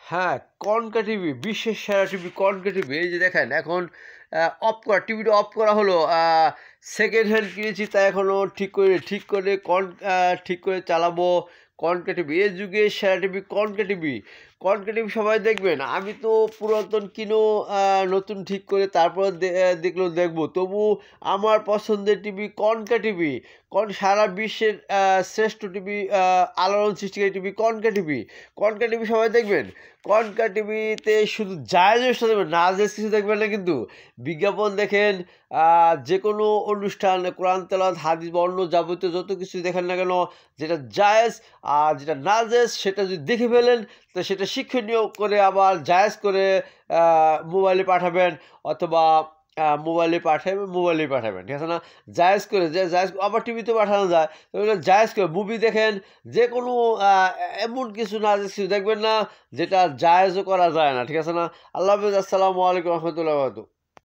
হ্যাঁ, concha TV বিশ্বের সেরা টিভি কনকা টিভি। এই যে দেখেন এখন অফ করা, টিভিটা অফ করা হলো। সেকেন্ড হ্যান্ড কিনেছি, তা এখনও ঠিক করে ঠিক করে চালাবো। কনকা টিভি এই যুগে সেরা TV concha TV. Concha TV সবাই দেখবেন। আমি তো পুরাতন কিনো, নতুন ঠিক করে তারপর দেখলেও দেখবো, তবু আমার পছন্দের টিভি কনকা টিভি। সারা বিশ্বের শ্রেষ্ঠ টিভি, আলোড়ন সৃষ্টিকারী TV concha TV. Concha TV সবাই দেখবেন। কনকা টিভিতে শুধু জায়েজ অনুষ্ঠান দেখবেন, নাজেজ কিছু দেখবেন না কিন্তু। বিজ্ঞাপন দেখেন, যে কোনো অনুষ্ঠান, কোরআন তেলাওয়াত, হাদিস বা অন্য যাবতীয় যত কিছু দেখেন না কেন, যেটা জায়েজ আর যেটা নাজেজ সেটা যদি দেখে ফেলেন, তো সেটা শিক্ষণীয় করে আবার জায়েজ করে মোবাইলে পাঠাবেন, অথবা মোবাইলেই পাঠাবেন, ঠিক আছে না? জায়েজ করে, জায়েজ আবার টিভিতে পাঠানো যায়। তো জায়েজ করে মুভি দেখেন, যে কোনো এমন কিছু না যে কিছু দেখবেন না যেটা জায়েজও করা যায় না, ঠিক আছে না? আল্লাহ হাফেজ, আসসালামু আলাইকুম রহমতুল্লাহ।